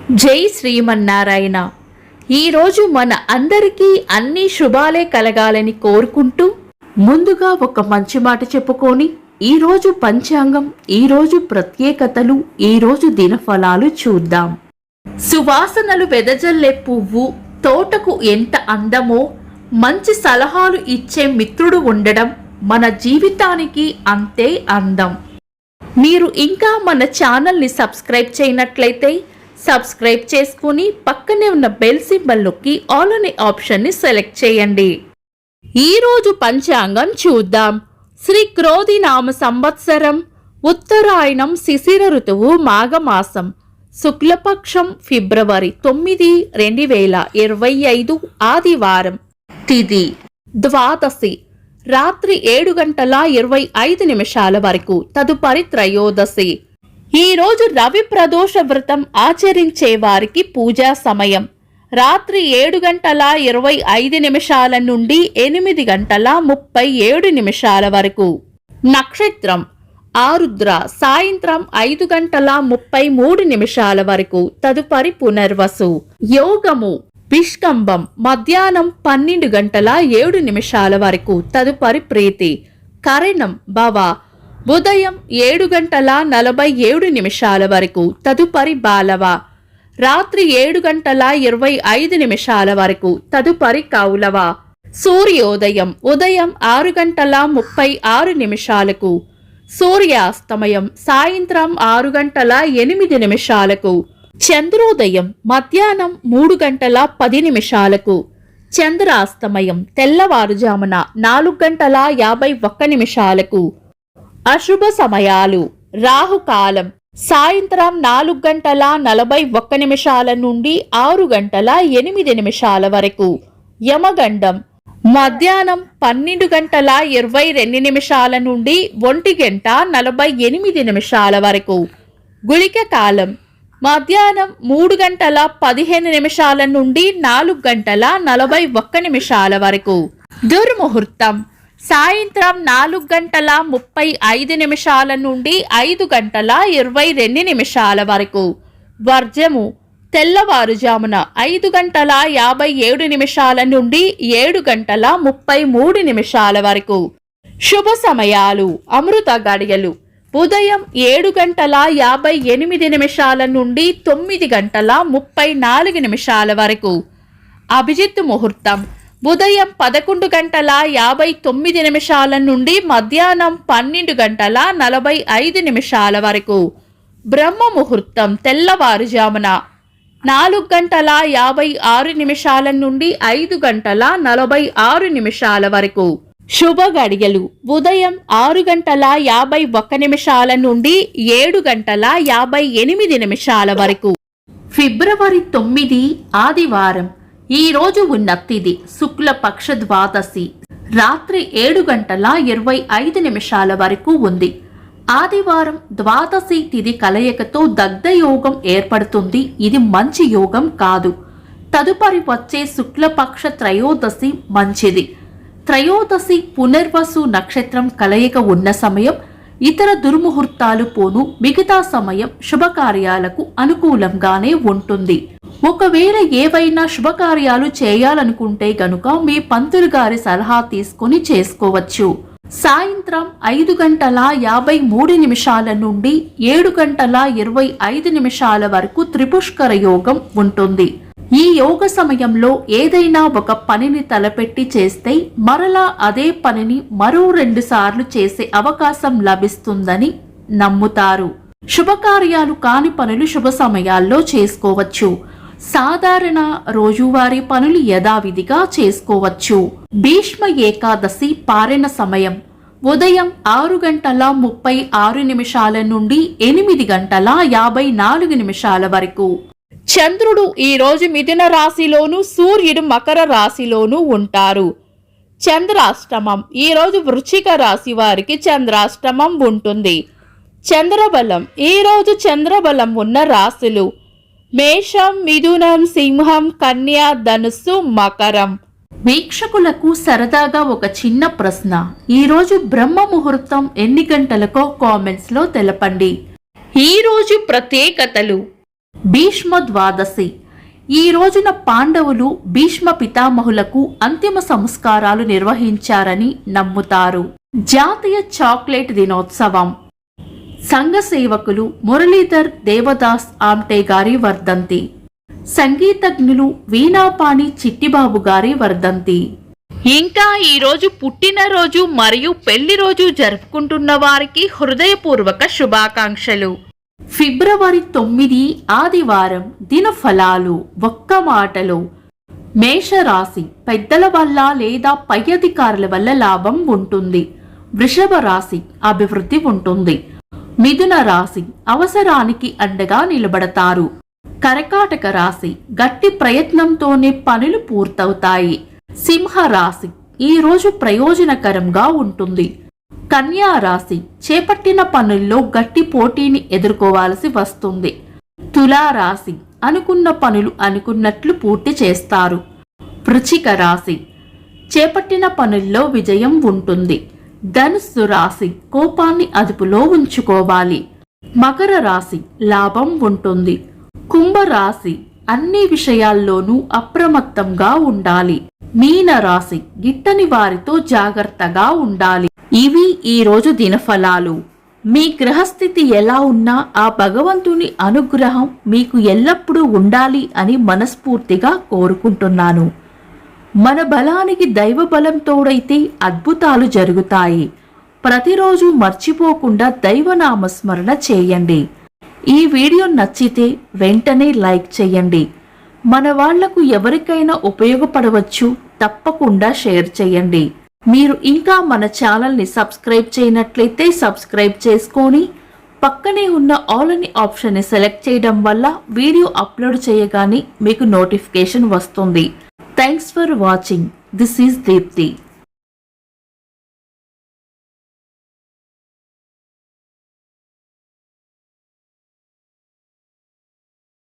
జై శ్రీమన్నారాయణ. ఈరోజు మన అందరికీ అన్ని శుభాలే కలగాలని కోరుకుంటూ ముందుగా ఒక మంచి మాట చెప్పుకొని ఈరోజు పంచాంగం, ఈరోజు ప్రత్యేకతలు, ఈరోజు దినఫలాలు చూద్దాం. సువాసనలు వెదజల్లే పువ్వు తోటకు ఎంత అందమో మంచి సలహాలు ఇచ్చే మిత్రుడు ఉండడం మన జీవితానికి అంతే అందం. మీరు ఇంకా మన ఛానల్ని సబ్స్క్రైబ్ చేయనట్లయితే సబ్స్క్రైబ్ చేసుకుని పక్కనే ఉన్న బెల్ సింబల్ నొక్కి ఆల్ అనే ఆప్షన్ని సెలెక్ట్ చేయండి. ఈరోజు పంచాంగం చూద్దాం. శ్రీ క్రోధి నామ సంవత్సరం, ఉత్తరాయణం, శిశిర ఋతువు, మాఘమాసం, శుక్లపక్షం, ఫిబ్రవరి 9, 2025 ఆదివారం. తిథి ద్వాదశి, రాత్రి 7:25 వరకు. తదుపరి త్రయోదశి. ఈ రోజు రవి ప్రదోష వ్రతం ఆచరించే వారికి పూజా సమయం రాత్రి 7:25 నుండి 8:37 వరకు. నక్షత్రం ఆరుద్ర, సాయంత్రం 5:33 వరకు. తదుపరి పునర్వసు. యోగము విష్కంభం, మధ్యాహ్నం 12:07 వరకు. తదుపరి ప్రీతి. కరణం భవ, ఉదయం 7:47 వరకు. తదుపరి బాలవ, రాత్రి 7:25 వరకు. తదుపరి కౌలవ. సూర్యోదయం ఉదయం 6:36. సూర్యాస్తమయం సాయంత్రం 6:08. చంద్రోదయం మధ్యాహ్నం 3:10. చంద్రాస్తమయం తెల్లవారుజామున 4:51. అశుభ సమయాలు రాహుకాలం సాయంత్రం 4:41 నుండి 6:08 వరకు. యమగండం మధ్యాహ్నం 12:22 నుండి 1:48 వరకు. గుళిక కాలం మధ్యాహ్నం 3:15 నుండి 4:41 వరకు. దుర్ముహూర్తం సాయంత్రం 4:35 నుండి 5:22 వరకు. వర్జము తెల్లవారుజామున 5:57 నుండి 7:33 వరకు. శుభ సమయాలు అమృత గడియలు ఉదయం 7:58 నుండి 9:34 వరకు. అభిజిత్ ముహూర్తం ఉదయం 11:59 నుండి మధ్యాహ్నం 12:45 వరకు. బ్రహ్మ ముహూర్తం తెల్లవారుజామున 4:56 నుండి 5:46 వరకు. శుభ గడియలు ఉదయం 6:51 నుండి 7:58 వరకు. ఫిబ్రవరి 9 ఆదివారం. ఈ రోజు ఉన్న తిథి శుక్లపక్ష ద్వాదశి, రాత్రి 7:25 వరకు ఉంది. ఆదివారం ద్వాదశి తిథి కలయికతో దగ్ధయోగం ఏర్పడుతుంది. ఇది మంచి యోగం కాదు. తదుపరి వచ్చే శుక్లపక్ష త్రయోదశి మంచిది. త్రయోదశి పునర్వసు నక్షత్రం కలయిక ఉన్న సమయం. ఇతర దుర్ముహూర్తాలు పోను మిగతా సమయం శుభకార్యాలకు అనుకూలంగానే ఉంటుంది. ఒకవేళ ఏవైనా శుభకార్యాలు చేయాలనుకుంటే గనుక మీ పంతులు గారి సలహా తీసుకుని చేసుకోవచ్చు. సాయంత్రం 5:53 నుండి 7:25 వరకు త్రిపుష్కర యోగం ఉంటుంది. ఈ యోగ సమయంలో ఏదైనా ఒక పనిని తలపెట్టి చేస్తే మరలా అదే పనిని మరో 2 సార్లు చేసే అవకాశం లభిస్తుందని నమ్ముతారు. శుభకార్యాలు కాని పనులు శుభ సమయాల్లో చేసుకోవచ్చు. సాధారణ రోజువారీ పనులు యథావిధిగా చేసుకోవచ్చు. భీష్మ ఏకాదశి పారణ సమయం ఉదయం 6:36 నుండి 8:54 వరకు. చంద్రుడు ఈ రోజు మిథున రాశిలోను, సూర్యుడు మకర రాశిలోను ఉంటారు. చంద్రాష్టమం ఈ రోజు వృశ్చిక రాశి వారికి చంద్రాష్టమం ఉంటుంది. చంద్రబలం ఈ రోజు చంద్రబలం ఉన్న రాశులు మేషం, మిథునం, సింహం, కన్య, ధనుస్సు, మకరం. వీక్షకులకు సరదాగా ఒక చిన్న ప్రశ్న. ఈరోజు బ్రహ్మ ముహూర్తం ఎన్ని గంటలకో కామెంట్స్ లో తెలపండి. ఈరోజు ప్రత్యేకతలు భీష్మ ద్వాదశి. ఈ రోజున పాండవులు భీష్మ పితామహులకు అంతిమ సంస్కారాలు నిర్వహించారని నమ్ముతారు. జాతీయ చాక్లెట్ దినోత్సవం. సంఘ సేవకులు మురళీధర్ దేవదాస్ ఆమ్టే గారి వర్ధంతి. సంగీతజ్ఞులు వీణాపాణి చిట్టిబాబు గారి వర్ధంతి. ఇంకా ఈరోజు పుట్టినరోజు మరియు పెళ్లి రోజు జరుపుకుంటున్న వారికి హృదయపూర్వక శుభాకాంక్షలు. ఫిబ్రవరి 9 ఆదివారం. దినఫలాలు. ఒక్క మాటలో మేషరాశి. పెద్దల వల్ల లేదా పై అధికారుల వల్ల లాభం ఉంటుంది. వృషభ రాశి. అభివృద్ధి ఉంటుంది. మిథున రాశి. అవసరానికి అండగా నిలబడతారు. కర్కాటక రాశి. గట్టి ప్రయత్నంతోనే పనులు పూర్తవుతాయి. సింహ రాశి. ఈ రోజు ప్రయోజనకరంగా ఉంటుంది. కన్యా రాశి. చేపట్టిన పనుల్లో గట్టి పోటీని ఎదుర్కోవాల్సి వస్తుంది. తులా రాశి. అనుకున్న పనులు అనుకున్నట్లు పూర్తి చేస్తారు. వృశ్చిక రాశి. చేపట్టిన పనుల్లో విజయం ఉంటుంది. ధనుస్సు రాశి. కోపాన్ని అదుపులో ఉంచుకోవాలి. మకర రాశి. లాభం ఉంటుంది. కుంభరాశి. అన్ని విషయాల్లోనూ అప్రమత్తంగా ఉండాలి. మీన రాశి. గిట్టని వారితో జాగ్రత్తగా ఉండాలి. ఇవి ఈ రోజు దినఫలాలు. మీ గ్రహస్థితి ఎలా ఉన్నా ఆ భగవంతుని అనుగ్రహం మీకు ఎల్లప్పుడూ ఉండాలి అని మనస్ఫూర్తిగా కోరుకుంటున్నాను. మన బలానికి దైవ బలం తోడైతే అద్భుతాలు జరుగుతాయి. ప్రతిరోజు మర్చిపోకుండా దైవనామస్మరణ చేయండి. ఈ వీడియో నచ్చితే వెంటనే లైక్ చేయండి. మన వాళ్లకు ఎవరికైనా ఉపయోగపడవచ్చు. తప్పకుండా షేర్ చేయండి. మీరు ఇంకా మన ఛానల్ని సబ్స్క్రైబ్ చేయనట్లయితే సబ్స్క్రైబ్ చేసుకొని పక్కనే ఉన్న ఆల్ అని ఆప్షన్ని సెలెక్ట్ చేయడం వల్ల వీడియో అప్లోడ్ చేయగానే మీకు నోటిఫికేషన్ వస్తుంది. Thanks for watching. This is Deepti.